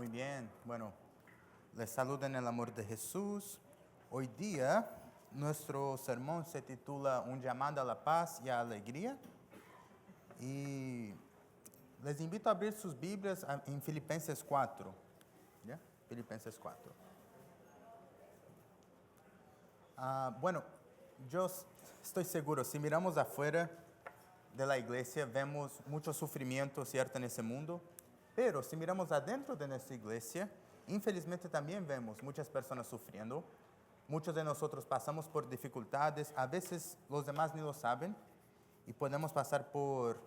Muy bien. Bueno, les saludo en el amor de Jesús. Hoy día nuestro sermón se titula Un llamado a la paz y a alegría. Y les invito a abrir sus Biblias en Filipenses 4. ¿Ya? Filipenses 4. Bueno, yo estoy seguro, si miramos afuera de la iglesia, vemos mucho sufrimiento, ¿cierto?, en ese mundo. Pero si miramos adentro de nuestra iglesia, infelizmente también vemos muchas personas sufriendo. Muchos de nosotros pasamos por dificultades, a veces los demás ni lo saben, y podemos pasar por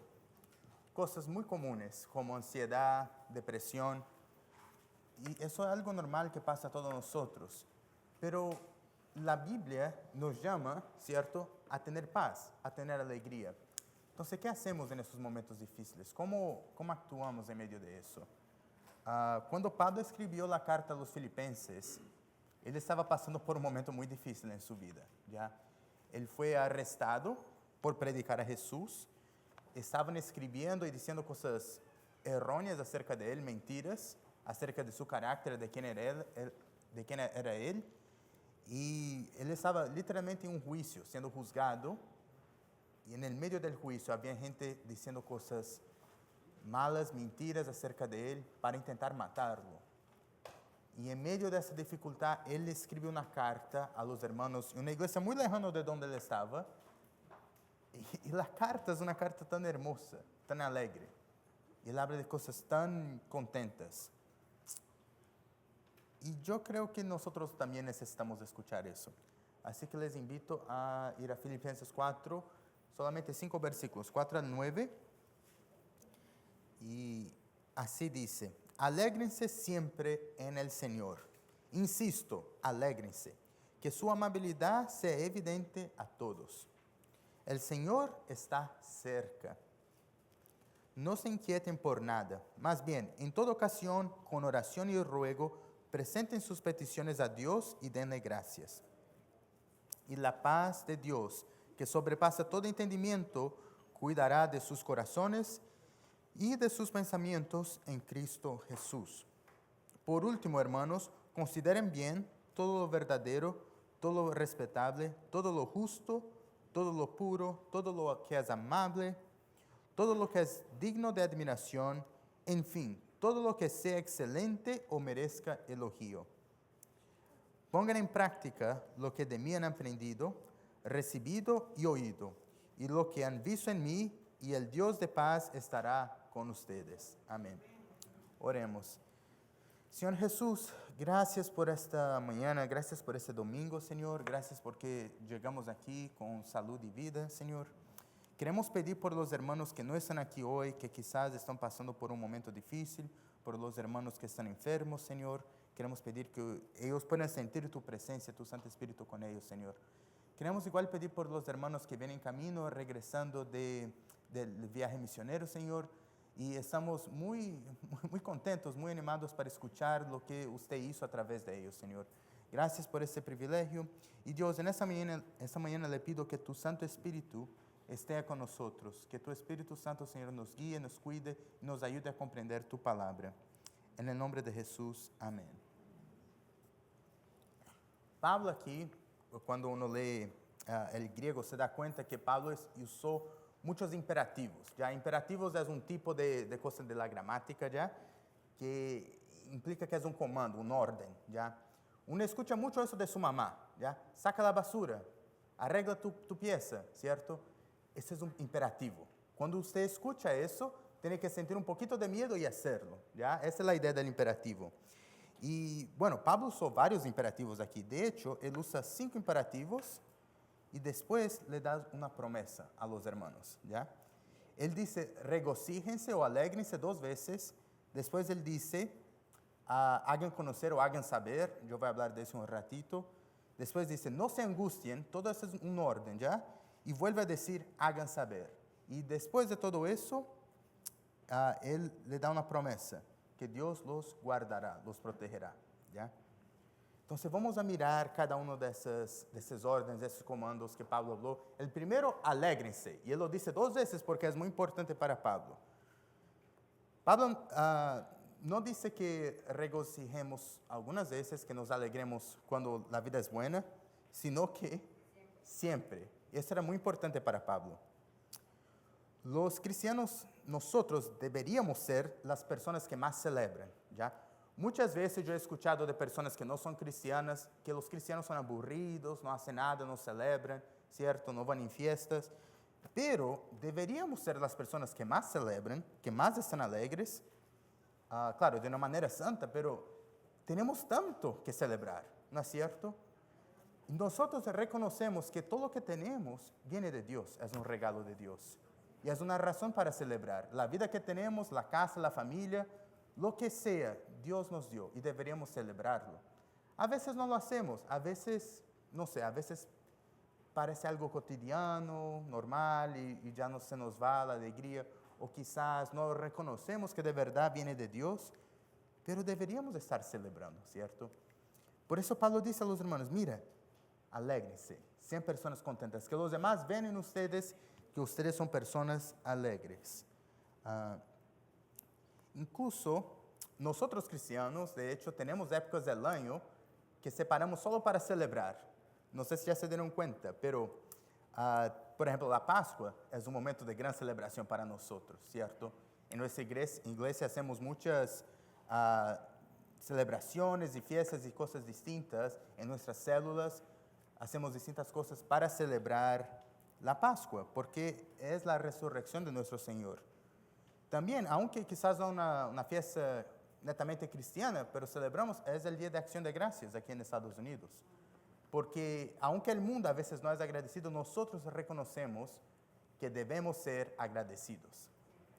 cosas muy comunes como ansiedad, depresión, y eso es algo normal que pasa a todos nosotros. Pero la Biblia nos llama, ¿cierto?, a tener paz, a tener alegría. Entonces, ¿qué hacemos en esos momentos difíciles? ¿Cómo actuamos en medio de eso? Cuando Pablo escribió la carta a los filipenses, él estaba pasando por un momento muy difícil en su vida, ¿ya? Él fue arrestado por predicar a Jesús. Estaban escribiendo y diciendo cosas erróneas acerca de él, mentiras, acerca de su carácter, de quién era él. Y él estaba literalmente en un juicio, siendo juzgado. Y en el medio del juicio había gente diciendo cosas malas, mentiras acerca de él para intentar matarlo. Y en medio de esa dificultad, él escribió una carta a los hermanos en una iglesia muy lejana de donde él estaba. Y la carta es una carta tan hermosa, tan alegre. Y él habla de cosas tan contentas. Y yo creo que nosotros también necesitamos escuchar eso. Así que les invito a ir a Filipenses 4, solamente 5 versículos, 4 al 9. Y así dice: alégrense siempre en el Señor. Insisto, alégrense. Que su amabilidad sea evidente a todos. El Señor está cerca. No se inquieten por nada. Más bien, en toda ocasión, con oración y ruego, presenten sus peticiones a Dios y denle gracias. Y la paz de Dios, que sobrepasa todo entendimiento, cuidará de sus corazones y de sus pensamientos en Cristo Jesús. Por último, hermanos, consideren bien todo lo verdadero, todo lo respetable, todo lo justo, todo lo puro, todo lo que es amable, todo lo que es digno de admiración, en fin, todo lo que sea excelente o merezca elogio. Pongan en práctica lo que de mí han aprendido, recibido y oído, y lo que han visto en mí, y el Dios de paz estará con ustedes. Amén. Oremos. Señor Jesús, gracias por esta mañana, gracias por este domingo, Señor, gracias porque llegamos aquí con salud y vida, Señor. Queremos pedir por los hermanos que no están aquí hoy, que quizás están pasando por un momento difícil, por los hermanos que están enfermos, Señor. Queremos pedir que ellos puedan sentir tu presencia, tu Santo Espíritu con ellos, Señor. Queremos igual pedir por los hermanos que vienen en camino, regresando del viaje misionero, Señor. Y estamos muy contentos, muy animados para escuchar lo que usted hizo a través de ellos, Señor. Gracias por ese privilegio. Y Dios, en esta mañana le pido que tu Santo Espíritu esté con nosotros, que tu Espíritu Santo, Señor, nos guíe, nos cuide y nos ayude a comprender tu palabra. En el nombre de Jesús, amén. Pablo aquí, cuando uno lee el griego, se da cuenta que Pablo usó muchos imperativos. ¿Ya? Imperativos es un tipo de cosa de la gramática, ¿ya?, que implica que es un comando, un orden. ¿Ya? Uno escucha mucho eso de su mamá, ¿ya? Saca la basura, arregla tu pieza, ¿cierto? Ese es un imperativo. Cuando usted escucha eso, tiene que sentir un poquito de miedo y hacerlo, ¿ya? Esa es la idea del imperativo. Y bueno, Pablo usó varios imperativos aquí. De hecho, él usa 5 imperativos y después le da una promesa a los hermanos, ¿ya? Él dice, regocíjense o alégrense 2 veces. Después él dice, hagan conocer o hagan saber. Yo voy a hablar de eso un ratito. Después dice, no se angustien. Todo eso es un orden, ¿ya? Y vuelve a decir, hagan saber. Y después de todo eso, él le da una promesa, que Dios los guardará, los protegerá, ¿ya? Entonces vamos a mirar cada uno de esos órdenes, de esos comandos que Pablo habló. El primero, alégrense. Y él lo dice 2 veces porque es muy importante para Pablo. Pablo no dice que regocijemos algunas veces, que nos alegremos cuando la vida es buena, sino que siempre. Eso era muy importante para Pablo. Los cristianos, nosotros deberíamos ser las personas que más celebran, ¿ya? Muchas veces yo he escuchado de personas que no son cristianas, que los cristianos son aburridos, no hacen nada, no celebran, ¿cierto? No van en fiestas. Pero deberíamos ser las personas que más celebran, que más están alegres, claro, de una manera santa, pero tenemos tanto que celebrar, ¿no es cierto? Nosotros reconocemos que todo lo que tenemos viene de Dios, es un regalo de Dios. Y es una razón para celebrar. La vida que tenemos, la casa, la familia, lo que sea, Dios nos dio y deberíamos celebrarlo. A veces no lo hacemos, a veces, no sé, a veces parece algo cotidiano, normal y ya no se nos va la alegría. O quizás no reconocemos que de verdad viene de Dios, pero deberíamos estar celebrando, ¿cierto? Por eso Pablo dice a los hermanos, mira, alégrense, sean personas contentas, que los demás ven en ustedes que ustedes son personas alegres. Incluso nosotros cristianos, de hecho, tenemos épocas del año que separamos solo para celebrar. No sé si ya se dieron cuenta, pero, por ejemplo, la Pascua es un momento de gran celebración para nosotros, ¿cierto? En nuestra iglesia hacemos muchas celebraciones y fiestas y cosas distintas. En nuestras células hacemos distintas cosas para celebrar la Pascua, porque es la resurrección de nuestro Señor. También, aunque quizás no una fiesta netamente cristiana, pero celebramos, es el Día de Acción de Gracias aquí en Estados Unidos. Porque aunque el mundo a veces no es agradecido, nosotros reconocemos que debemos ser agradecidos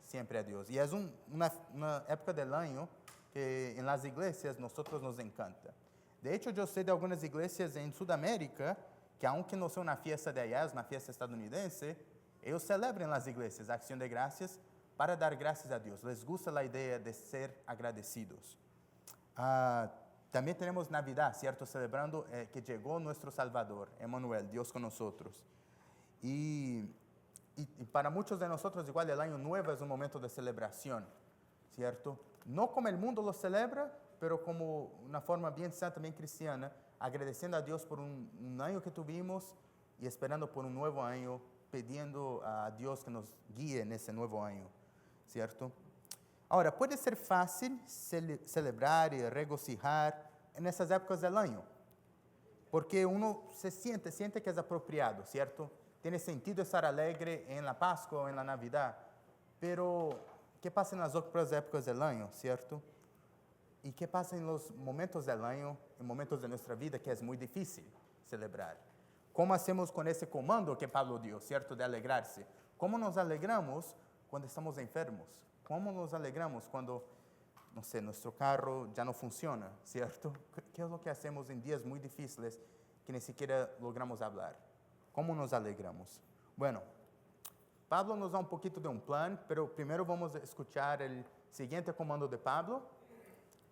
siempre a Dios. Y es una época del año que en las iglesias nosotros nos encanta. De hecho, yo sé de algunas iglesias en Sudamérica que aunque no sea una fiesta de allá, es una fiesta estadounidense, ellos celebran en las iglesias Acción de Gracias para dar gracias a Dios. Les gusta la idea de ser agradecidos. También tenemos Navidad, ¿cierto? Celebrando que llegó nuestro Salvador, Emmanuel, Dios con nosotros. Y para muchos de nosotros, igual el Año Nuevo es un momento de celebración, ¿cierto? No como el mundo lo celebra, pero como una forma bien santa, bien cristiana, agradeciendo a Dios por un año que tuvimos y esperando por un nuevo año, pidiendo a Dios que nos guíe en ese nuevo año, ¿cierto? Ahora, puede ser fácil celebrar y regocijar en esas épocas del año, porque uno se siente que es apropiado, ¿cierto? Tiene sentido estar alegre en la Pascua o en la Navidad, pero ¿qué pasa en las otras épocas del año, ¿cierto? ¿Y qué pasa en los momentos del año, en momentos de nuestra vida que es muy difícil celebrar? ¿Cómo hacemos con ese comando que Pablo dio, ¿cierto? De alegrarse. ¿Cómo nos alegramos cuando estamos enfermos? ¿Cómo nos alegramos cuando, no sé, nuestro carro ya no funciona, ¿cierto? ¿Qué es lo que hacemos en días muy difíciles que ni siquiera logramos hablar? ¿Cómo nos alegramos? Bueno, Pablo nos da un poquito de un plan, pero primero vamos a escuchar el siguiente comando de Pablo,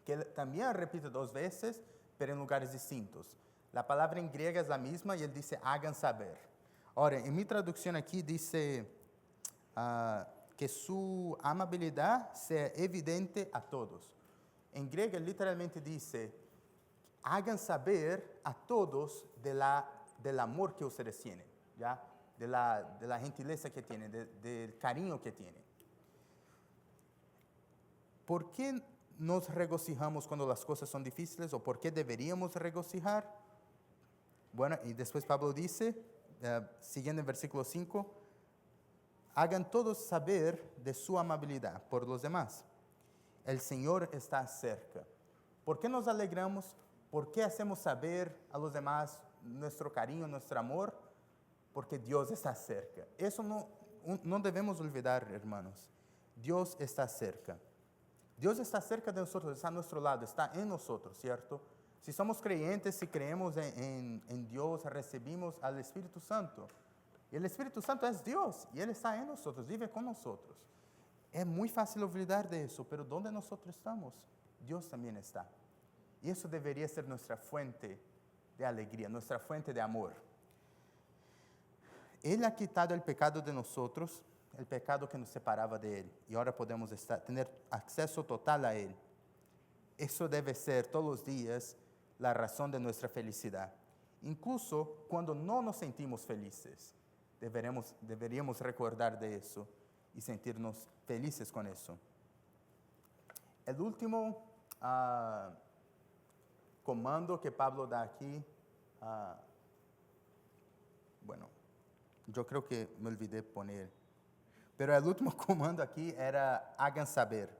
que él también repite 2 veces, pero en lugares distintos. La palabra en griega es la misma y él dice, hagan saber. Ahora, en mi traducción aquí dice que su amabilidad sea evidente a todos. En griego literalmente dice, hagan saber a todos del amor que ustedes tienen, ¿ya? De la gentileza que tienen, del cariño que tienen. ¿Por qué nos regocijamos cuando las cosas son difíciles o por qué deberíamos regocijar? Bueno, y después Pablo dice, siguiendo en versículo 5, hagan todos saber de su amabilidad por los demás. El Señor está cerca. ¿Por qué nos alegramos? ¿Por qué hacemos saber a los demás nuestro cariño, nuestro amor? Porque Dios está cerca. Eso no debemos olvidar, hermanos. Dios está cerca. Dios está cerca de nosotros, está a nuestro lado, está en nosotros, ¿cierto? Si somos creyentes, si creemos en Dios, recibimos al Espíritu Santo. Y el Espíritu Santo es Dios y Él está en nosotros, vive con nosotros. Es muy fácil olvidar de eso, pero donde nosotros estamos, Dios también está. Y eso debería ser nuestra fuente de alegría, nuestra fuente de amor. Él ha quitado el pecado de nosotros, el pecado que nos separaba de Él. Y ahora podemos tener acceso total a Él. Eso debe ser todos los días la razón de nuestra felicidad. Incluso cuando no nos sentimos felices, deberíamos recordar de eso y sentirnos felices con eso. El último comando que Pablo da aquí, bueno, yo creo que me olvidé poner, pero el último comando aquí era hagan saber,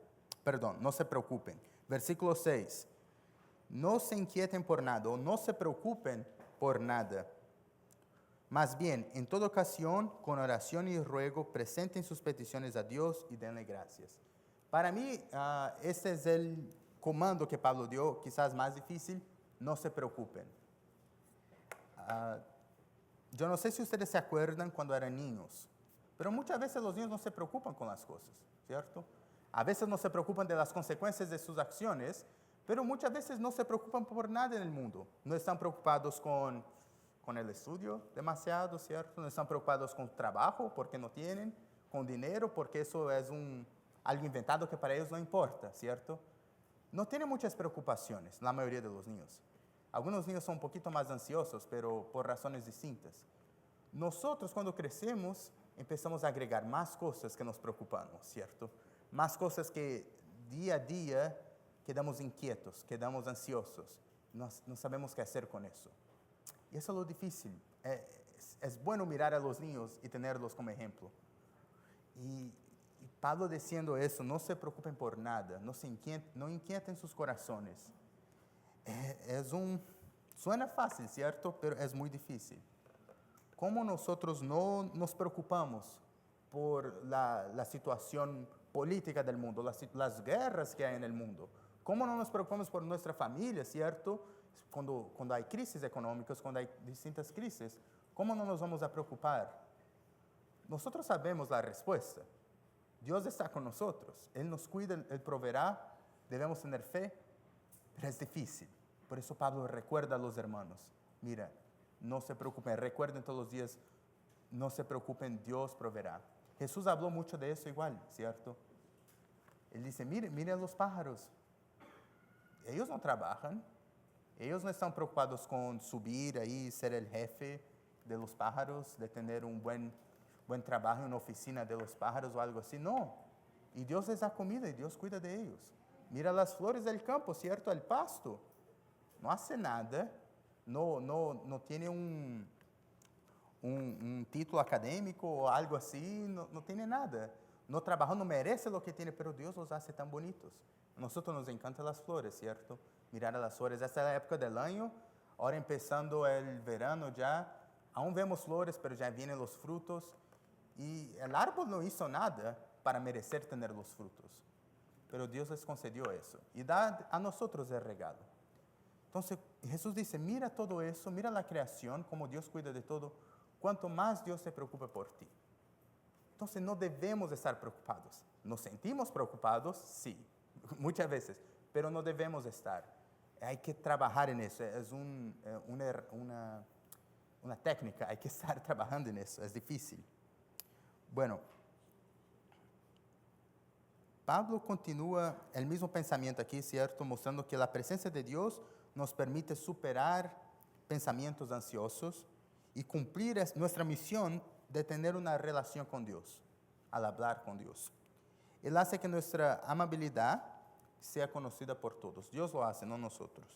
perdón, no se preocupen. Versículo 6, no se inquieten por nada o no se preocupen por nada. Más bien, en toda ocasión, con oración y ruego, presenten sus peticiones a Dios y denle gracias. Para mí, este es el comando que Pablo dio, quizás más difícil, no se preocupen. Yo no sé si ustedes se acuerdan cuando eran niños, pero muchas veces los niños no se preocupan con las cosas, ¿cierto? A veces no se preocupan de las consecuencias de sus acciones, pero muchas veces no se preocupan por nada en el mundo. No están preocupados con el estudio demasiado, ¿cierto? No están preocupados con trabajo porque no tienen, con dinero porque eso es algo inventado que para ellos no importa, ¿cierto? No tienen muchas preocupaciones, la mayoría de los niños. Algunos niños son un poquito más ansiosos, pero por razones distintas. Nosotros cuando crecemos empezamos a agregar más cosas que nos preocupamos, ¿cierto? Más cosas que día a día quedamos inquietos, quedamos ansiosos. No sabemos qué hacer con eso. Y eso es lo difícil. Es bueno mirar a los niños y tenerlos como ejemplo. Y Pablo diciendo eso, no se preocupen por nada, no inquieten sus corazones. Suena fácil, ¿cierto? Pero es muy difícil. ¿Cómo nosotros no nos preocupamos por la situación política del mundo, las guerras que hay en el mundo? ¿Cómo no nos preocupamos por nuestra familia, ¿cierto? Cuando hay crisis económicas, cuando hay distintas crisis, ¿cómo no nos vamos a preocupar? Nosotros sabemos la respuesta. Dios está con nosotros. Él nos cuida, Él proveerá. Debemos tener fe, pero es difícil. Por eso Pablo recuerda a los hermanos. Mira, no se preocupen. Recuerden todos los días, no se preocupen, Dios proveerá. Jesús habló mucho de eso igual, ¿cierto? Él dice, mire a los pájaros. Ellos no trabajan. Ellos no están preocupados con subir ahí, ser el jefe de los pájaros, de tener un buen trabajo en una oficina de los pájaros o algo así. No. Y Dios les da comida y Dios cuida de ellos. Mira las flores del campo, ¿cierto? El pasto. No hace nada. No tiene un título académico o algo así. No tiene nada. No trabaja, no merece lo que tiene, pero Dios los hace tan bonitos. A nosotros nos encantan las flores, ¿cierto? Mirar a las flores. Esta es la época del año. Ahora empezando el verano ya. Aún vemos flores, pero ya vienen los frutos. Y el árbol no hizo nada para merecer tener los frutos. Pero Dios les concedió eso. Y da a nosotros el regalo. Entonces Jesús dice, mira todo eso, mira la creación, como Dios cuida de todo. Cuanto más Dios se preocupa por ti. Entonces no debemos estar preocupados. Nos sentimos preocupados, sí, muchas veces, pero no debemos estar. Hay que trabajar en eso. Es una técnica, hay que estar trabajando en eso. Es difícil. Bueno, Pablo continúa el mismo pensamiento aquí, ¿cierto? Mostrando que la presencia de Dios nos permite superar pensamientos ansiosos y cumplir nuestra misión de tener una relación con Dios, al hablar con Dios. Él hace que nuestra amabilidad sea conocida por todos. Dios lo hace, no nosotros.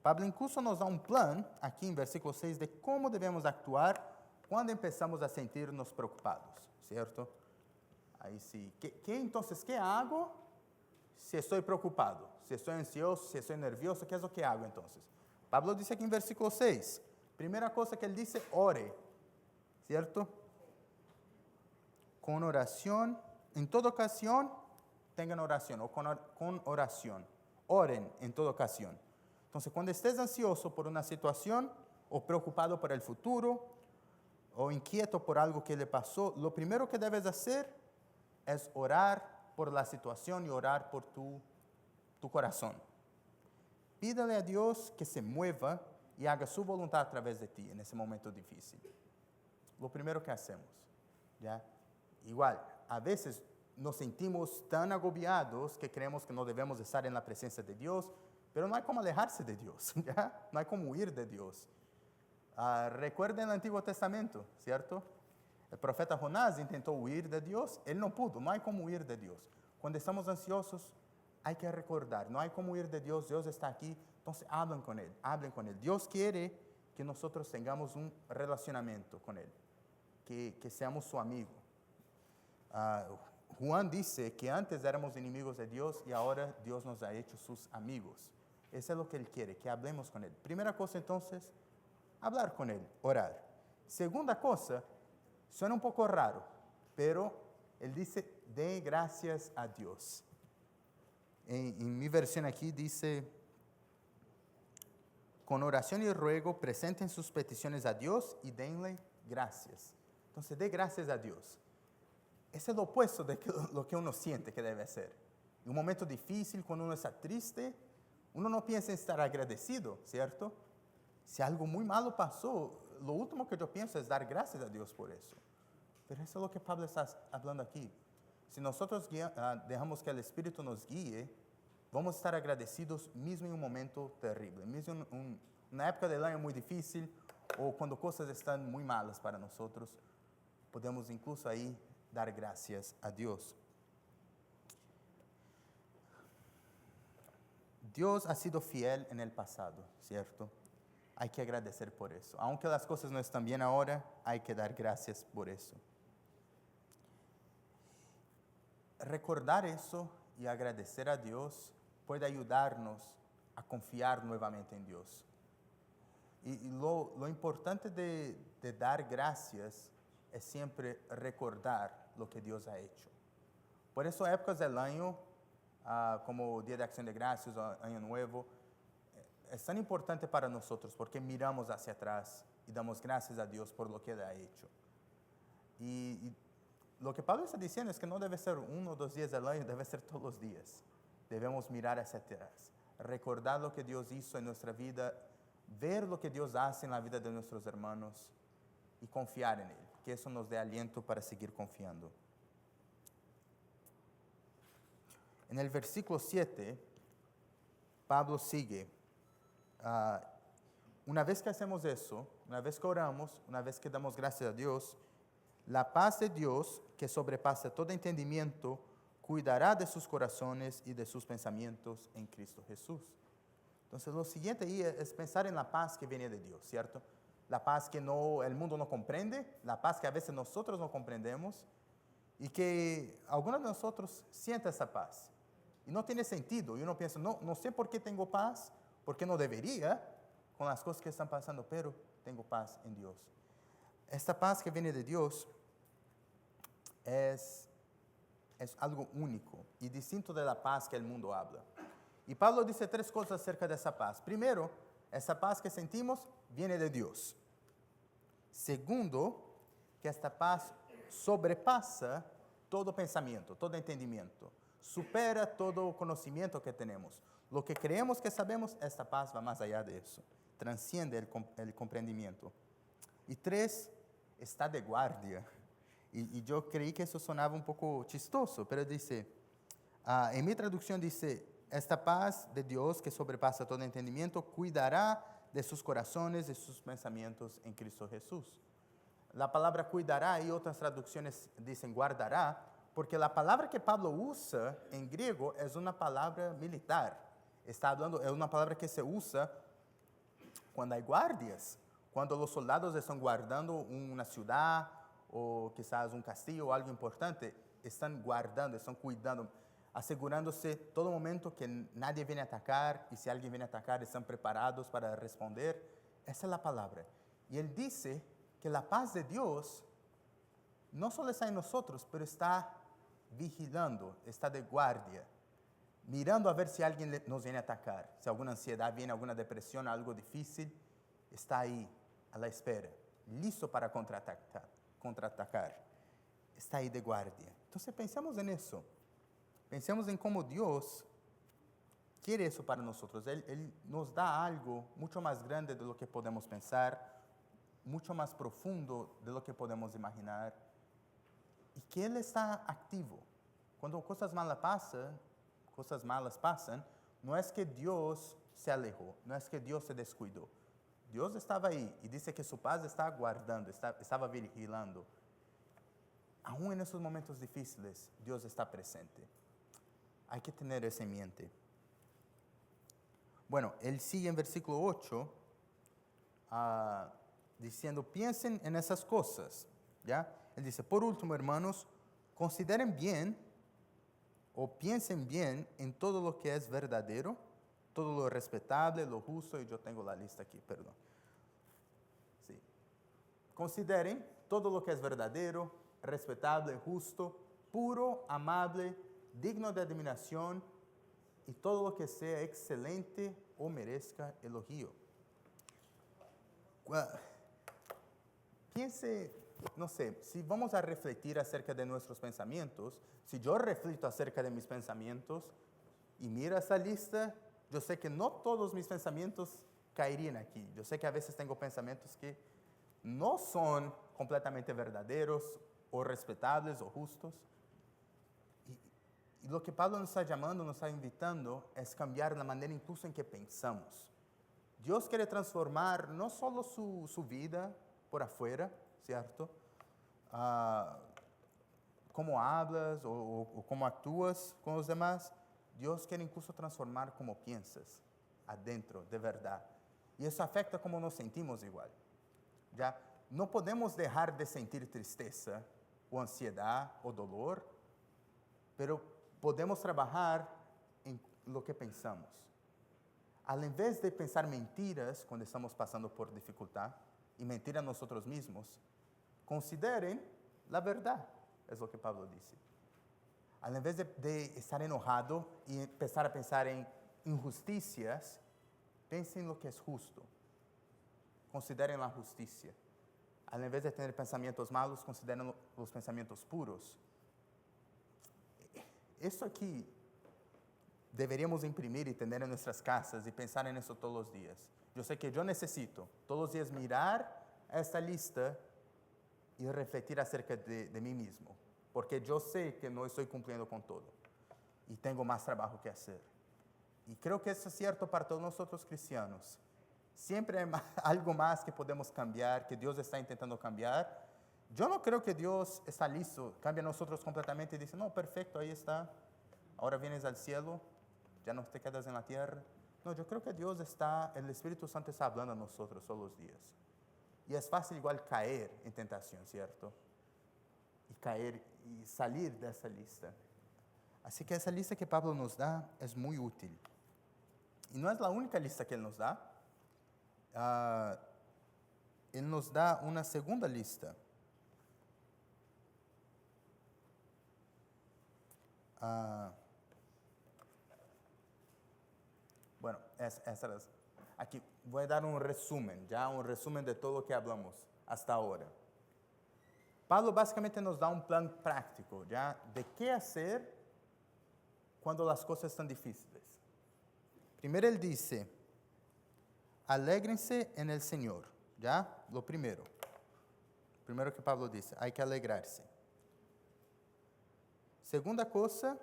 Pablo incluso nos da un plan, aquí en versículo 6, de cómo debemos actuar cuando empezamos a sentirnos preocupados, ¿cierto? Ahí sí. Entonces, ¿qué hago si estoy preocupado? Si estoy ansioso, si estoy nervioso, ¿qué es lo que hago entonces? Pablo dice aquí en versículo 6, primera cosa que él dice, ore, ¿cierto? Con oración, en toda ocasión, tengan oración, o con oración. Oren en toda ocasión. Entonces, cuando estés ansioso por una situación, o preocupado por el futuro, o inquieto por algo que le pasó, lo primero que debes hacer es orar por la situación y orar por tu corazón. Pídale a Dios que se mueva y haga su voluntad a través de ti en ese momento difícil. Lo primero que hacemos, ¿ya? Igual, a veces nos sentimos tan agobiados que creemos que no debemos estar en la presencia de Dios, pero no hay como alejarse de Dios, ¿ya? No hay como huir de Dios. Recuerden el Antiguo Testamento, ¿cierto? El profeta Jonás intentó huir de Dios, él no pudo, no hay como huir de Dios. Cuando estamos ansiosos, hay que recordar, no hay como huir de Dios, Dios está aquí, entonces hablen con Él. Dios quiere que nosotros tengamos un relacionamiento con Él, que seamos su amigo. Juan dice que antes éramos enemigos de Dios y ahora Dios nos ha hecho sus amigos. Eso es lo que Él quiere, que hablemos con Él. Primera cosa entonces, hablar con Él, orar. Segunda cosa, suena un poco raro, pero Él dice, dé gracias a Dios. En mi versión aquí dice, con oración y ruego presenten sus peticiones a Dios y denle gracias. Entonces, dé gracias a Dios. Ese es lo opuesto de lo que uno siente que debe hacer. En un momento difícil, cuando uno está triste, uno no piensa en estar agradecido, ¿cierto? Si algo muy malo pasó, lo último que yo pienso es dar gracias a Dios por eso. Pero eso es lo que Pablo está hablando aquí. Si nosotros dejamos que el Espíritu nos guíe, vamos a estar agradecidos mismo en un momento terrible, mismo en una época del año muy difícil o cuando cosas están muy malas para nosotros, podemos incluso ahí dar gracias a Dios. Dios ha sido fiel en el pasado, ¿cierto? Hay que agradecer por eso. Aunque las cosas no están bien ahora, hay que dar gracias por eso. Recordar eso y agradecer a Dios puede ayudarnos a confiar nuevamente en Dios. Y lo importante de dar gracias es siempre recordar lo que Dios ha hecho. Por eso épocas del año, como Día de Acción de Gracias o Año Nuevo, es tan importante para nosotros porque miramos hacia atrás y damos gracias a Dios por lo que Él ha hecho. Y lo que Pablo está diciendo es que no debe ser 1 o 2 días al año, debe ser todos los días. Debemos mirar hacia atrás, recordar lo que Dios hizo en nuestra vida, ver lo que Dios hace en la vida de nuestros hermanos y confiar en Él, que eso nos dé aliento para seguir confiando. En el versículo 7, Pablo sigue. Una vez que hacemos eso, una vez que oramos, una vez que damos gracias a Dios, la paz de Dios, que sobrepasa todo entendimiento, cuidará de sus corazones y de sus pensamientos en Cristo Jesús. Entonces, lo siguiente ahí es pensar en la paz que viene de Dios, ¿cierto? La paz que el mundo no comprende, la paz que a veces nosotros no comprendemos y que algunos de nosotros sienten esa paz. Y no tiene sentido. Y uno piensa, no sé por qué tengo paz, porque no debería con las cosas que están pasando, pero tengo paz en Dios. Esta paz que viene de Dios es algo único y distinto de la paz que el mundo habla. Y Pablo dice 3 cosas acerca de esa paz. Primero, esa paz que sentimos viene de Dios. Segundo, que esta paz sobrepasa todo pensamiento, todo entendimiento. Supera todo conocimiento que tenemos. Lo que creemos que sabemos, esta paz va más allá de eso. Transciende el comprendimiento. Y 3, está de guardia. Y yo creí que eso sonaba un poco chistoso, pero dice, en mi traducción dice, esta paz de Dios que sobrepasa todo entendimiento, cuidará de sus corazones y sus pensamientos en Cristo Jesús. La palabra cuidará y otras traducciones dicen guardará, porque la palabra que Pablo usa en griego es una palabra militar. Está hablando, es una palabra que se usa cuando hay guardias, cuando los soldados están guardando una ciudad o quizás un castillo o algo importante, están guardando, están cuidando, asegurándose todo momento que nadie viene a atacar y si alguien viene a atacar están preparados para responder. Esa es la palabra. Y él dice que la paz de Dios no solo está en nosotros, pero está vigilando, está de guardia, mirando a ver si alguien nos viene a atacar, si alguna ansiedad viene, alguna depresión, algo difícil, está ahí a la espera, listo para contraatacar, está ahí de guardia. Entonces pensemos en eso, pensemos en cómo Dios quiere eso para nosotros. Él nos da algo mucho más grande de lo que podemos pensar, mucho más profundo de lo que podemos imaginar, y que Él está activo. Cuando cosas malas pasan, no es que Dios se alejó, no es que Dios se descuidó. Dios estaba ahí y dice que su paz está guardando, estaba vigilando. Aún en esos momentos difíciles, Dios está presente. Hay que tener eso en mente. Bueno, él sigue en versículo 8, diciendo, piensen en esas cosas, ¿ya? Él dice, por último, hermanos, consideren bien o piensen bien en todo lo que es verdadero, todo lo respetable, lo justo, y yo tengo la lista aquí, perdón. Sí. Consideren todo lo que es verdadero, respetable, justo, puro, amable, digno de admiración, y todo lo que sea excelente o merezca elogio. Piense, no sé, si vamos a refletir acerca de nuestros pensamientos, si yo reflito acerca de mis pensamientos y miro esa lista, yo sé que no todos mis pensamientos caerían aquí. Yo sé que a veces tengo pensamientos que no son completamente verdaderos o respetables o justos. Y lo que Pablo nos está llamando, nos está invitando, es cambiar la manera incluso en que pensamos. Dios quiere transformar no solo su vida por afuera, ¿cierto? Cómo hablas o cómo actúas con los demás. Dios quiere incluso transformar cómo piensas adentro, de verdad. Y eso afecta cómo nos sentimos igual. ¿Ya? No podemos dejar de sentir tristeza o ansiedad o dolor, pero podemos trabajar en lo que pensamos. Al invés de pensar mentiras cuando estamos pasando por dificultad y mentir a nosotros mismos, consideren la verdad, es lo que Pablo dice. Al invés de estar enojado y empezar a pensar en injusticias, piensen en lo que es justo. Consideren la justicia. Al invés de tener pensamientos malos, consideren los pensamientos puros. Eso aquí deberíamos imprimir y tener en nuestras casas y pensar en eso todos los días. Yo sé que yo necesito todos los días mirar esta lista y refletir acerca de mí mismo, porque yo sé que no estoy cumpliendo con todo y tengo más trabajo que hacer. Y creo que eso es cierto para todos nosotros cristianos. Siempre hay algo más que podemos cambiar, que Dios está intentando cambiar. Yo no creo que Dios está listo, cambia a nosotros completamente y dice, no, perfecto, ahí está, ahora vienes al cielo, ya no te quedas en la tierra. No, yo creo que Dios está, el Espíritu Santo está hablando a nosotros todos los días. Y es fácil igual caer en tentación, ¿cierto? Y caer y salir de esa lista. Así que esa lista que Pablo nos da es muy útil. Y no es la única lista que él nos da. Él nos da una segunda lista. Bueno, aquí voy a dar un resumen, ya un resumen de todo lo que hablamos hasta ahora. Pablo básicamente nos da un plan práctico, ya, de qué hacer cuando las cosas están difíciles. Primero él dice, alégrense en el Señor, ya, lo primero. Primero que Pablo dice, hay que alegrarse. Segunda cosa,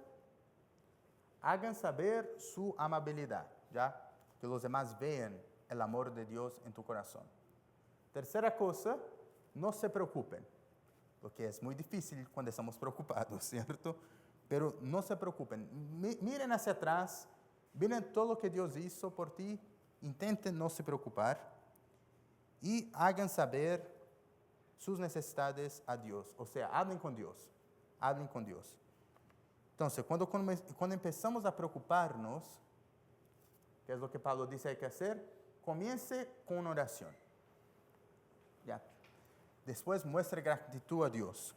hagan saber su amabilidad, ¿ya? Que los demás vean el amor de Dios en tu corazón. Tercera cosa, no se preocupen, lo que es muy difícil cuando estamos preocupados, ¿cierto? Pero no se preocupen, miren hacia atrás, miren todo lo que Dios hizo por ti, intenten no se preocupar y hagan saber sus necesidades a Dios, o sea, hablen con Dios, hablen con Dios. Entonces, cuando empezamos a preocuparnos, que es lo que Pablo dice hay que hacer, comience con una oración. ¿Ya? Después muestre gratitud a Dios.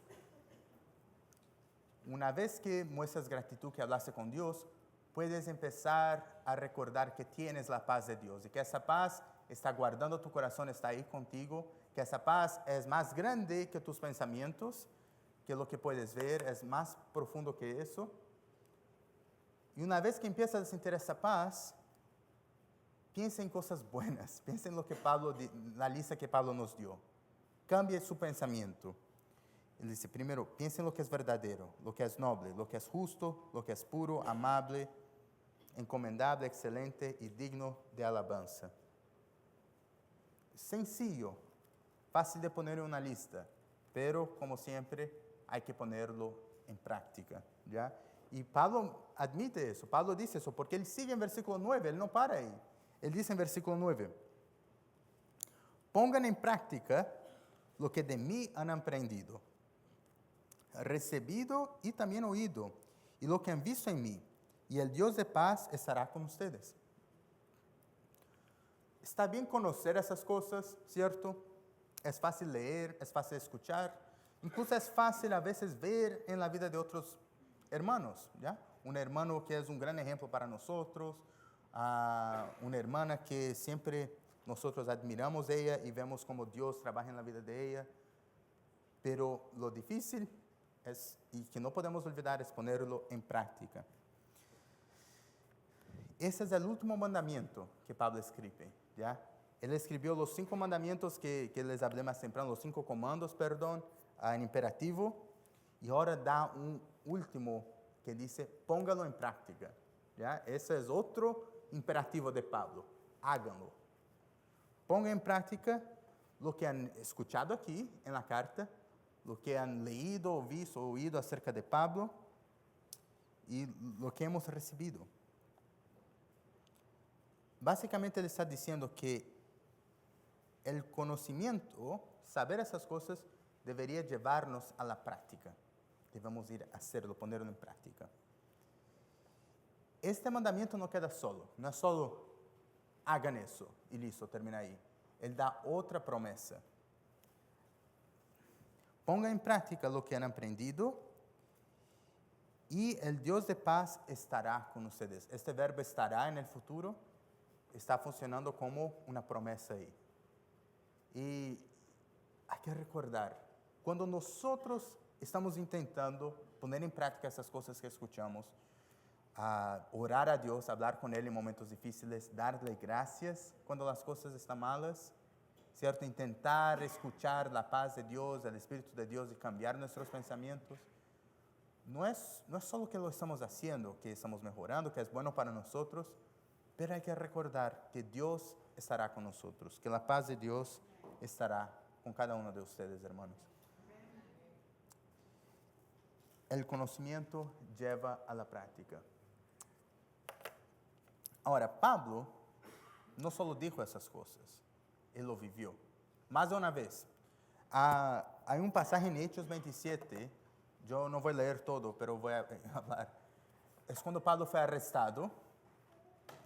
Una vez que muestras gratitud, que hablaste con Dios, puedes empezar a recordar que tienes la paz de Dios y que esa paz está guardando tu corazón, está ahí contigo, que esa paz es más grande que tus pensamientos, que lo que puedes ver es más profundo que eso. Y una vez que empiezas a sentir esa paz, piensa en cosas buenas, piensa en lo que la lista que Pablo nos dio. Cambie su pensamiento. Él dice, primero, piensa en lo que es verdadero, lo que es noble, lo que es justo, lo que es puro, amable, encomendable, excelente y digno de alabanza. Sencillo, fácil de poner en una lista, pero como siempre hay que ponerlo en práctica, ¿ya? Y Pablo admite eso, Pablo dice eso, porque él sigue en versículo 9, él no para ahí. Él dice en versículo 9, pongan en práctica lo que de mí han aprendido, recibido y también oído, y lo que han visto en mí, y el Dios de paz estará con ustedes. Está bien conocer esas cosas, ¿cierto? Es fácil leer, es fácil escuchar, incluso es fácil a veces ver en la vida de otros hermanos, ¿ya? Un hermano que es un gran ejemplo para nosotros, una hermana que siempre nosotros admiramos de ella y vemos cómo Dios trabaja en la vida de ella, pero lo difícil es, y que no podemos olvidar, es ponerlo en práctica. Ese es el último mandamiento que Pablo escribe, ¿ya? Él escribió los 5 mandamientos que les hablé más temprano, los 5 comandos, perdón, en imperativo, y ahora da un último que dice, póngalo en práctica, ¿ya? Ese es otro imperativo de Pablo, háganlo. Pongan en práctica lo que han escuchado aquí en la carta, lo que han leído, visto, oído acerca de Pablo y lo que hemos recibido. Básicamente él está diciendo que el conocimiento, saber esas cosas, debería llevarnos a la práctica. Debemos ir a hacerlo, ponerlo en práctica. Este mandamiento no queda solo, no es solo hagan eso y listo, termina ahí. Él da otra promesa. Pongan en práctica lo que han aprendido y el Dios de paz estará con ustedes. Este verbo estará en el futuro está funcionando como una promesa ahí. Y hay que recordar, cuando nosotros estamos intentando poner en práctica esas cosas que escuchamos, orar a Dios, hablar con Él en momentos difíciles, darle gracias cuando las cosas están malas, ¿cierto? Intentar escuchar la paz de Dios, el Espíritu de Dios y cambiar nuestros pensamientos. No es solo que lo estamos haciendo, que estamos mejorando, que es bueno para nosotros, pero hay que recordar que Dios estará con nosotros, que la paz de Dios estará con cada uno de ustedes, hermanos. El conocimiento lleva a la práctica. Ahora, Pablo no solo dijo esas cosas, él lo vivió. Más de una vez. Hay un pasaje en Hechos 27, yo no voy a leer todo, pero voy a hablar. Es cuando Pablo fue arrestado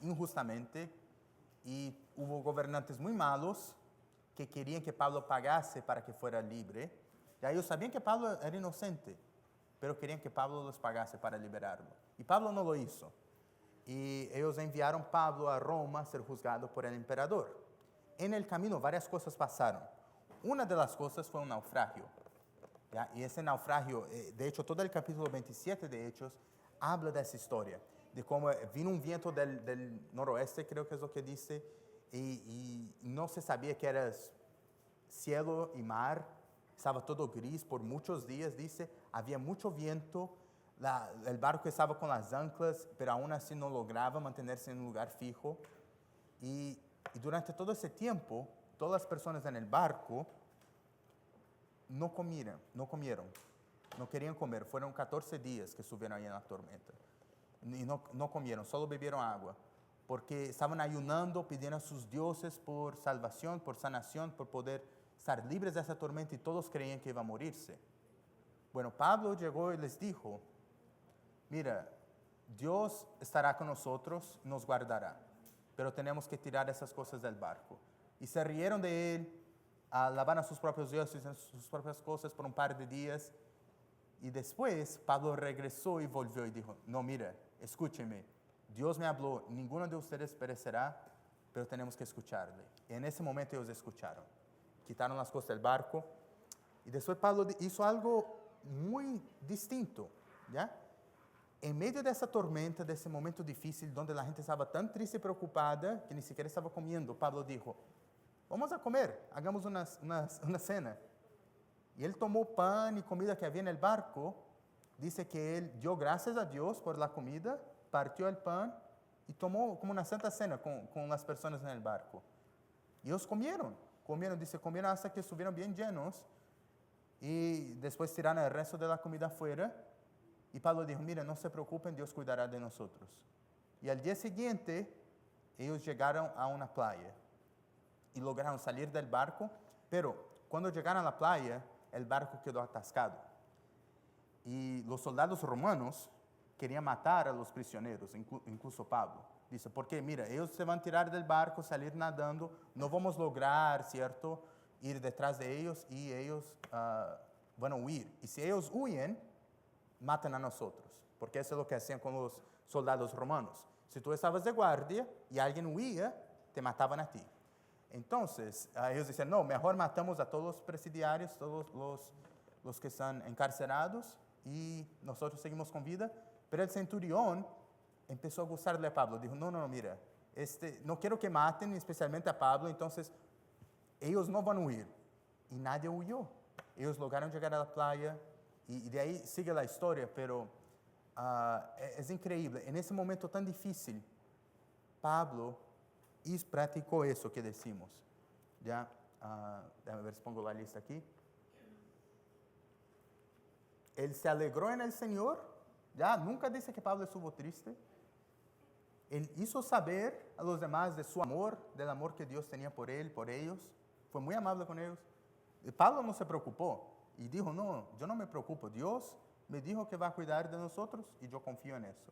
injustamente y hubo gobernantes muy malos que querían que Pablo pagase para que fuera libre. Ya ellos sabían que Pablo era inocente, pero querían que Pablo los pagase para liberarlo. Y Pablo no lo hizo. Y ellos enviaron a Pablo a Roma a ser juzgado por el emperador. En el camino varias cosas pasaron. Una de las cosas fue un naufragio. ¿Ya? Y ese naufragio, de hecho, todo el capítulo 27 de Hechos habla de esa historia, de cómo vino un viento del noroeste, creo que es lo que dice, y no se sabía que era cielo y mar, estaba todo gris por muchos días, dice, había mucho viento, el barco estaba con las anclas, pero aún así no lograba mantenerse en un lugar fijo, y durante todo ese tiempo, todas las personas en el barco no comieron, no querían comer, fueron 14 días que estuvieron ahí en la tormenta, y no comieron, solo bebieron agua, porque estaban ayunando, pidiendo a sus dioses por salvación, por sanación, por poder estar libres de esa tormenta, y todos creían que iba a morirse. Bueno, Pablo llegó y les dijo, mira, Dios estará con nosotros, nos guardará, pero tenemos que tirar esas cosas del barco. Y se rieron de él, alaban a sus propios dioses, a sus propias cosas por un par de días. Y después Pablo regresó y volvió y dijo, no, mira, escúcheme, Dios me habló, ninguno de ustedes perecerá, pero tenemos que escucharle. Y en ese momento ellos escucharon, quitaron las cosas del barco. Y después Pablo hizo algo muy distinto, ¿ya? En medio de esa tormenta, de ese momento difícil, donde la gente estaba tan triste y preocupada que ni siquiera estaba comiendo, Pablo dijo, vamos a comer, hagamos una cena. Y él tomó pan y comida que había en el barco. Dice que él dio gracias a Dios por la comida, partió el pan y tomó como una santa cena con las personas en el barco. Y ellos comieron, dice, comieron hasta que estuvieron bien llenos. Y después tiraron el resto de la comida afuera. Y Pablo dijo, mira, no se preocupen, Dios cuidará de nosotros. Y al día siguiente, ellos llegaron a una playa y lograron salir del barco, pero cuando llegaron a la playa, el barco quedó atascado. Y los soldados romanos querían matar a los prisioneros, incluso Pablo. Dice, porque mira, ellos se van a tirar del barco, salir nadando, no vamos a lograr, ¿cierto?, ir detrás de ellos y ellos van a huir. Y si ellos huyen, matan a nosotros, porque eso es lo que hacían con los soldados romanos. Si tú estabas de guardia y alguien huía, te mataban a ti. Entonces, ellos dicen, no, mejor matamos a todos los presidiarios, todos los que están encarcelados y nosotros seguimos con vida. Pero el centurión empezó a gustarle a Pablo. Dijo, no, mira, no quiero que maten especialmente a Pablo, entonces ellos no van a huir. Y nadie huyó. Ellos lograron llegar a la playa y de ahí sigue la historia, pero es increíble. En ese momento tan difícil, Pablo practicó eso que decimos. Ya, déjame ver si pongo la lista aquí. Él se alegró en el Señor. Ya, nunca dice que Pablo estuvo triste. Él hizo saber a los demás de su amor, del amor que Dios tenía por él, por ellos. Fue muy amable con ellos. Y Pablo no se preocupó y dijo, no, yo no me preocupo. Dios me dijo que va a cuidar de nosotros y yo confío en eso.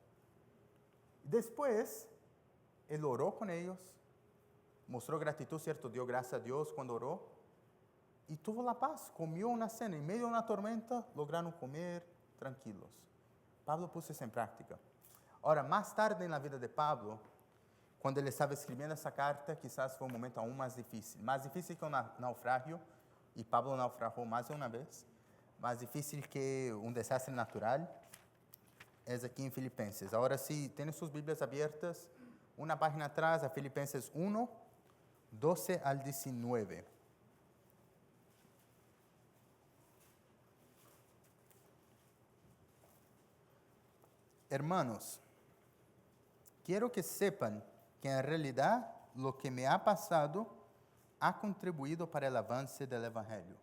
Después, él oró con ellos, mostró gratitud, ¿cierto? Dio gracias a Dios cuando oró y tuvo la paz. Comió una cena. En medio de una tormenta, lograron comer tranquilos. Pablo puso eso en práctica. Ahora, más tarde en la vida de Pablo, cuando él estaba escribiendo esa carta, quizás fue un momento aún más difícil que un naufragio, y Pablo naufragó más de una vez, más difícil que un desastre natural, es aquí en Filipenses. Ahora sí, tienen sus Biblias abiertas, una página atrás a Filipenses 1, 12 al 19. Hermanos, quiero que sepan que en realidad lo que me ha pasado ha contribuido para el avance del Evangelio.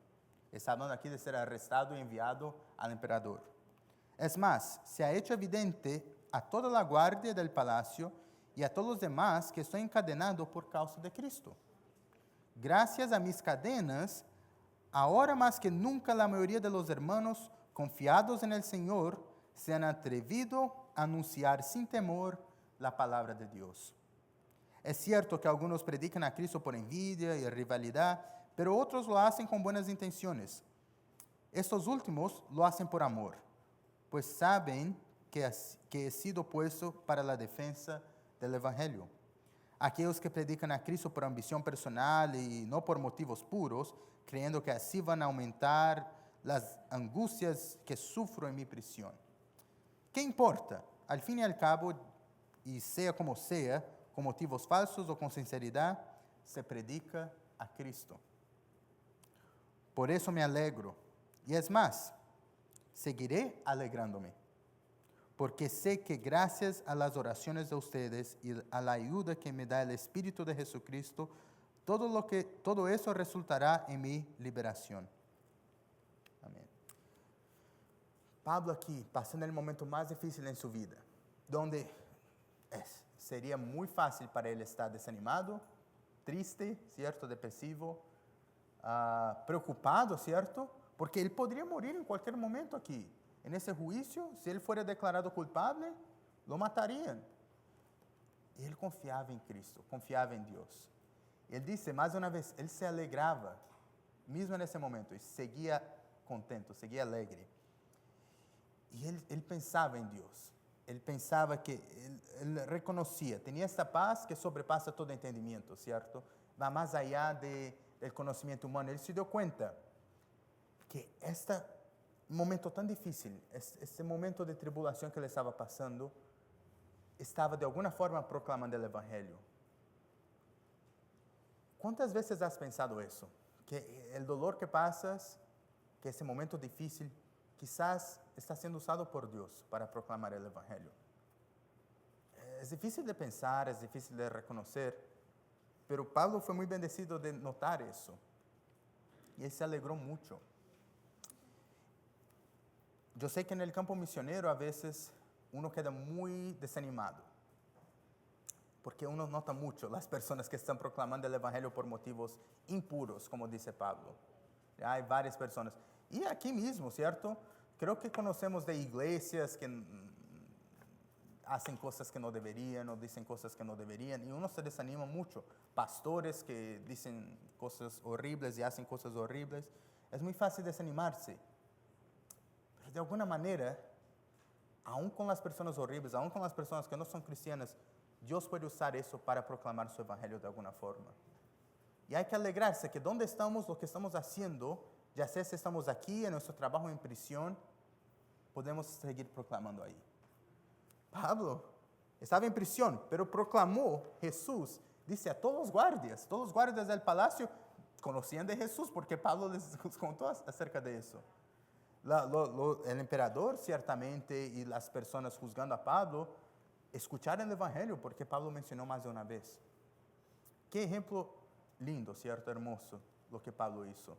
Está hablando aquí de ser arrestado y enviado al emperador. Es más, se ha hecho evidente a toda la guardia del palacio y a todos los demás que estoy encadenado por causa de Cristo. Gracias a mis cadenas, ahora más que nunca la mayoría de los hermanos confiados en el Señor se han atrevido a anunciar sin temor la palabra de Dios. Es cierto que algunos predican a Cristo por envidia y rivalidad, pero otros lo hacen con buenas intenciones. Estos últimos lo hacen por amor, pues saben que he sido puesto para la defensa del Evangelio. Aquellos que predican a Cristo por ambición personal y no por motivos puros, creyendo que así van a aumentar las angustias que sufro en mi prisión. ¿Qué importa? Al fin y al cabo, y sea como sea, con motivos falsos o con sinceridad, se predica a Cristo. Por eso me alegro. Y es más, seguiré alegrándome, porque sé que gracias a las oraciones de ustedes y a la ayuda que me da el Espíritu de Jesucristo, todo eso resultará en mi liberación. Amén. Pablo aquí, pasando el momento más difícil en su vida, donde sería muy fácil para él estar desanimado, triste, ¿cierto? Depresivo, preocupado, ¿cierto? Porque él podría morir en cualquier momento aquí. En ese juicio, si él fuera declarado culpable, lo matarían. Y él confiaba en Cristo, confiaba en Dios. Él dice, más de una vez, él se alegraba, mismo en ese momento, y seguía contento, seguía alegre. Y él pensaba en Dios. Él pensaba que, él reconocía, tenía esta paz que sobrepasa todo entendimiento, ¿cierto? Va más allá del conocimiento humano. Él se dio cuenta que este momento tan difícil, este momento de tribulación que él estaba pasando, estaba de alguna forma proclamando el Evangelio. ¿Cuántas veces has pensado eso? Que el dolor que pasas que ese momento difícil quizás está siendo usado por Dios para proclamar el Evangelio. Es difícil de pensar, es difícil de reconocer, pero Pablo fue muy bendecido de notar eso. Y él se alegró mucho. Yo sé que en el campo misionero a veces uno queda muy desanimado, porque uno nota mucho las personas que están proclamando el Evangelio por motivos impuros, como dice Pablo. Hay varias personas. Y aquí mismo, ¿cierto? Creo que conocemos de iglesias que hacen cosas que no deberían o dicen cosas que no deberían y uno se desanima mucho. Pastores que dicen cosas horribles y hacen cosas horribles. Es muy fácil desanimarse. Pero de alguna manera, aún con las personas horribles, aún con las personas que no son cristianas, Dios puede usar eso para proclamar su evangelio de alguna forma. Y hay que alegrarse que donde estamos, lo que estamos haciendo, ya sea si estamos aquí, en nuestro trabajo en prisión, podemos seguir proclamando ahí. Pablo estaba en prisión, pero proclamó Jesús, dice a todos los guardias del palacio conocían de Jesús porque Pablo les contó acerca de eso. El emperador ciertamente y las personas juzgando a Pablo escucharon el evangelio porque Pablo mencionó más de una vez. Qué ejemplo lindo, cierto, hermoso, lo que Pablo hizo.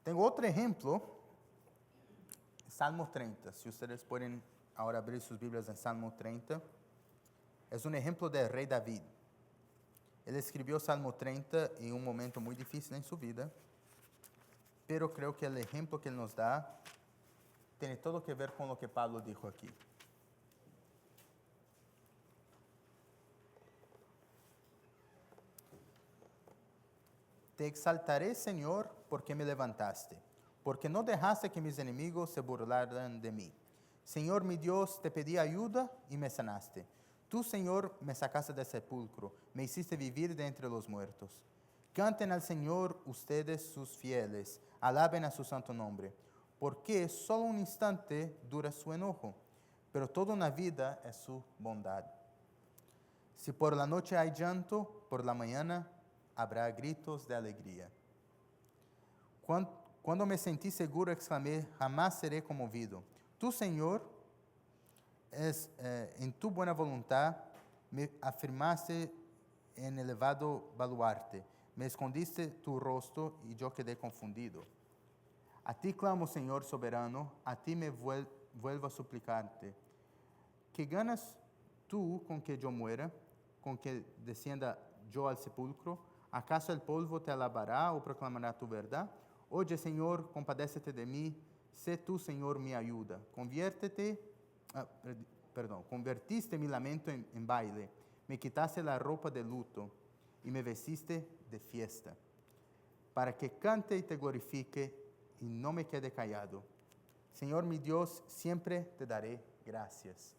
Tengo otro ejemplo, Salmo 30, si ustedes pueden ahora abrir sus Biblias en Salmo 30. Es un ejemplo del rey David. Él escribió Salmo 30 en un momento muy difícil en su vida, pero creo que el ejemplo que él nos da tiene todo que ver con lo que Pablo dijo aquí. Te exaltaré, Señor, porque me levantaste, porque no dejaste que mis enemigos se burlaran de mí. Señor mi Dios, te pedí ayuda y me sanaste. Tú, Señor, me sacaste del sepulcro, me hiciste vivir de entre los muertos. Canten al Señor ustedes sus fieles, alaben a su santo nombre, porque solo un instante dura su enojo, pero toda una vida es su bondad. Si por la noche hay llanto, por la mañana habrá gritos de alegría. Cuando me sentí seguro, exclamé, jamás seré conmovido. Tú, Señor, en tu buena voluntad, me afirmaste en elevado baluarte. Me escondiste tu rostro y yo quedé confundido. A ti clamo, Señor soberano, a ti me vuelvo a suplicarte. ¿Qué ganas tú con que yo muera, con que descienda yo al sepulcro? ¿Acaso el polvo te alabará o proclamará tu verdad? Oye, Señor, compadécete de mí. Sé tú, Señor, mi ayuda. Convertiste mi lamento en baile. Me quitaste la ropa de luto y me vestiste de fiesta. Para que cante y te glorifique y no me quede callado. Señor mi Dios, siempre te daré gracias.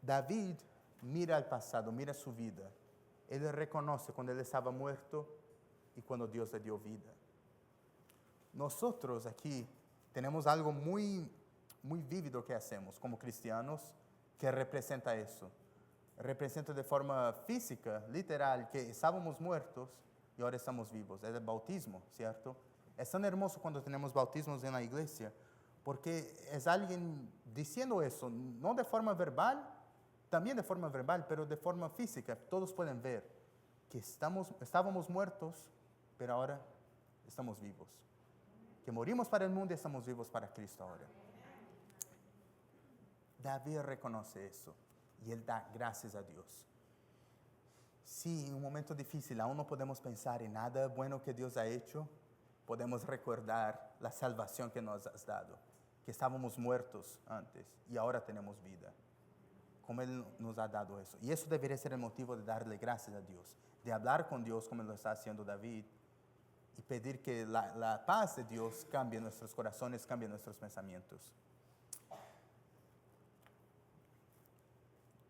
David mira al pasado, mira su vida. Él reconoce cuando él estaba muerto y cuando Dios le dio vida. Nosotros aquí tenemos algo muy, muy vívido que hacemos como cristianos que representa eso. Representa de forma física, literal, que estábamos muertos y ahora estamos vivos. Es el bautismo, ¿cierto? Es tan hermoso cuando tenemos bautismos en la iglesia, porque es alguien diciendo eso, no de forma verbal, también de forma verbal, pero de forma física. Todos pueden ver que estábamos muertos, pero ahora estamos vivos. Que morimos para el mundo y estamos vivos para Cristo ahora. David reconoce eso y él da gracias a Dios. Si en un momento difícil aún no podemos pensar en nada bueno que Dios ha hecho, podemos recordar la salvación que nos has dado, que estábamos muertos antes y ahora tenemos vida. Como Él nos ha dado eso. Y eso debería ser el motivo de darle gracias a Dios, de hablar con Dios como lo está haciendo David y pedir que la paz de Dios cambie nuestros corazones, cambie nuestros pensamientos.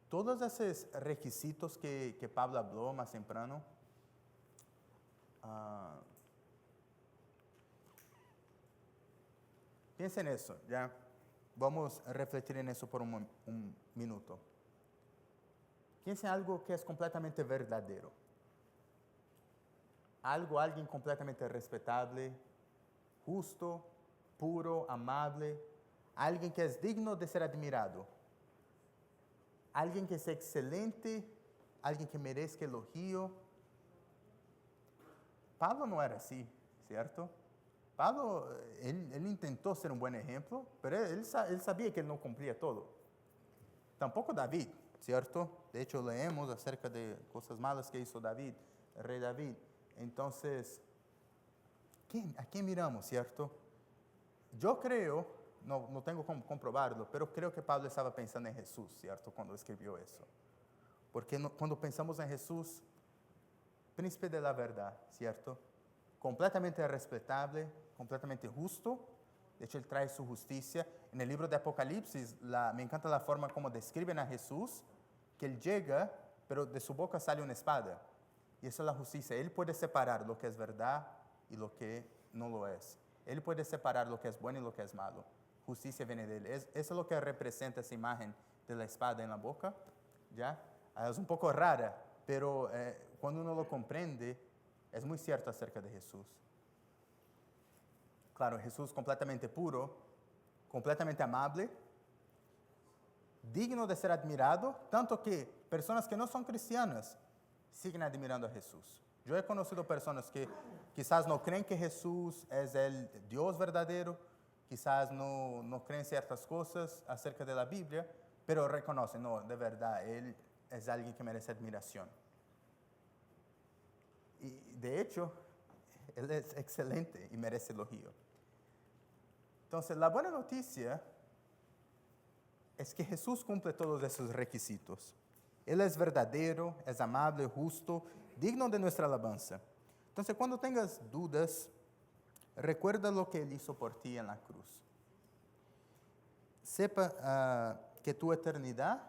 Todos esos requisitos que Pablo habló más temprano, piensen en eso, ¿ya? Vamos a refletir en eso por un minuto. Piensen en algo que es completamente verdadero. alguien completamente respetable, justo, puro, amable, alguien que es digno de ser admirado, alguien que es excelente, alguien que merezca elogio. Pablo no era así, ¿cierto? Pablo, él intentó ser un buen ejemplo, pero él sabía que él no cumplía todo. Tampoco David, ¿cierto? De hecho, leemos acerca de cosas malas que hizo David, el rey David. Entonces, ¿a quién miramos, cierto? Yo creo, no tengo cómo comprobarlo, pero creo que Pablo estaba pensando en Jesús, ¿cierto? Cuando escribió eso. Porque cuando pensamos en Jesús, príncipe de la verdad, ¿cierto? Completamente respetable, completamente justo. De hecho, él trae su justicia. En el libro de Apocalipsis, me encanta la forma como describen a Jesús, que él llega, pero de su boca sale una espada. Y esa es la justicia. Él puede separar lo que es verdad y lo que no lo es. Él puede separar lo que es bueno y lo que es malo. Justicia viene de él. Eso es lo que representa esa imagen de la espada en la boca. ¿Ya? Es un poco rara, pero cuando uno lo comprende, es muy cierto acerca de Jesús. Claro, Jesús completamente puro, completamente amable, digno de ser admirado, tanto que personas que no son cristianas siguen admirando a Jesús. Yo he conocido personas que quizás no creen que Jesús es el Dios verdadero, quizás no creen ciertas cosas acerca de la Biblia, pero reconocen, no, de verdad, Él es alguien que merece admiración. Y de hecho, Él es excelente y merece elogio. Entonces, la buena noticia es que Jesús cumple todos esos requisitos. Él es verdadero, es amable, justo, digno de nuestra alabanza. Entonces, cuando tengas dudas, recuerda lo que Él hizo por ti en la cruz. Sepa que tu eternidad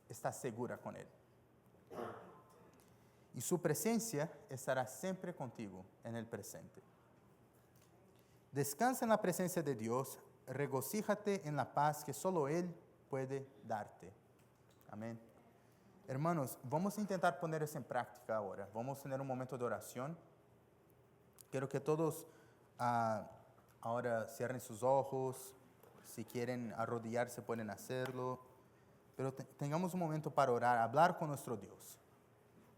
está segura con Él. Y su presencia estará siempre contigo en el presente. Descansa en la presencia de Dios, regocíjate en la paz que solo Él puede darte. Amén. Hermanos, vamos a intentar poner eso en práctica ahora. Vamos a tener un momento de oración. Quiero que todos ahora cierren sus ojos. Si quieren arrodillarse pueden hacerlo. Pero tengamos un momento para orar, hablar con nuestro Dios,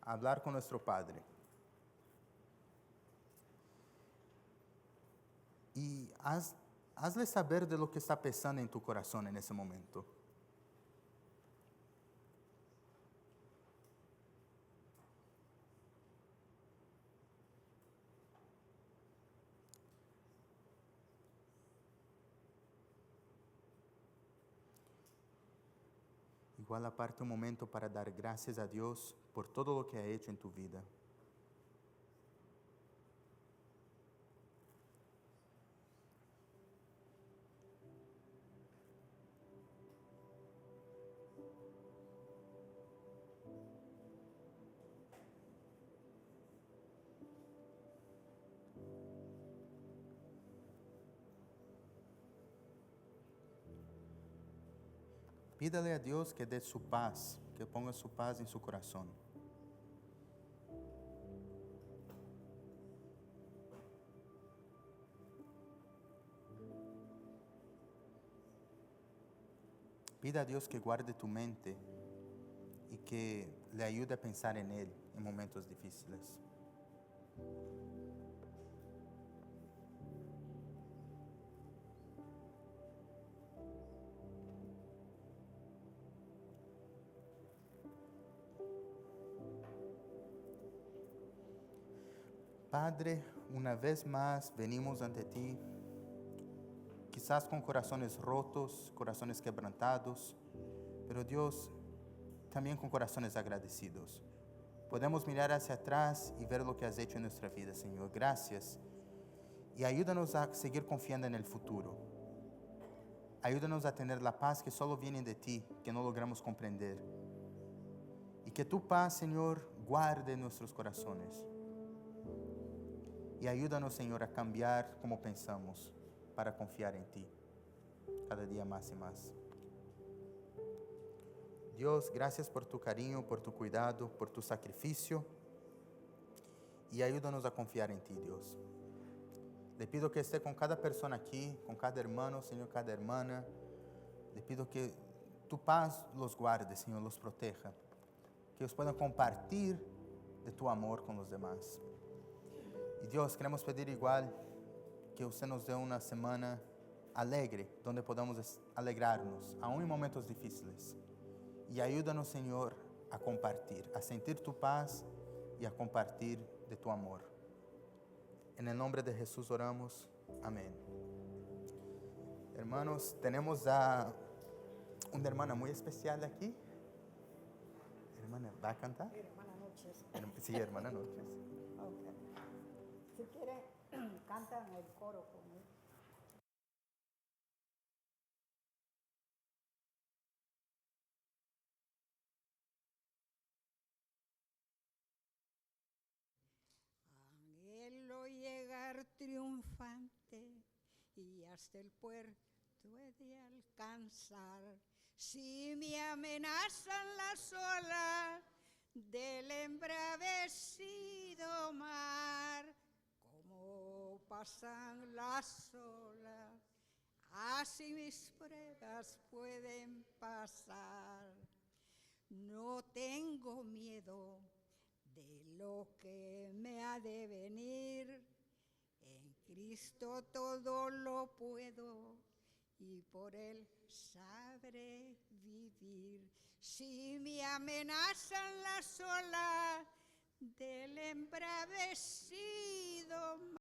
hablar con nuestro Padre. Y hazle saber de lo que está pensando en tu corazón en ese momento. Igual aparte un momento para dar gracias a Dios por todo lo que ha hecho en tu vida. Pídale a Dios que dé su paz, que ponga su paz en su corazón. Pida a Dios que guarde tu mente y que le ayude a pensar en Él en momentos difíciles. Padre, una vez más venimos ante ti, quizás con corazones rotos, corazones quebrantados, pero Dios, también con corazones agradecidos. Podemos mirar hacia atrás y ver lo que has hecho en nuestra vida, Señor. Gracias. Y ayúdanos a seguir confiando en el futuro. Ayúdanos a tener la paz que solo viene de ti, que no logramos comprender. Y que tu paz, Señor, guarde nuestros corazones. Y ayúdanos, Señor, a cambiar como pensamos para confiar en ti, cada día más y más. Dios, gracias por tu cariño, por tu cuidado, por tu sacrificio. y ayúdanos a confiar en ti, Dios. Le pido que esté con cada persona aquí, con cada hermano, Señor, cada hermana. Le pido que tu paz los guarde, Señor, los proteja. Que ellos puedan compartir de tu amor con los demás. Y Dios, queremos pedir igual que usted nos dé una semana alegre, donde podamos alegrarnos, aún en momentos difíciles. Y ayúdanos, Señor, a compartir, a sentir tu paz y a compartir de tu amor. En el nombre de Jesús oramos. Amén. Hermanos, tenemos a una hermana muy especial aquí. Hermana, ¿va a cantar? Hermana Noches. Sí, hermana Noches. Okay. Si quiere, cantan el coro conmigo. Anhelo llegar triunfante y hasta el puerto he de alcanzar. Si me amenazan las olas del embravecido mar, como pasan las olas, así mis pruebas pueden pasar. No tengo miedo de lo que me ha de venir. En Cristo todo lo puedo y por Él sabré vivir. Si me amenazan las olas del embravecido mar,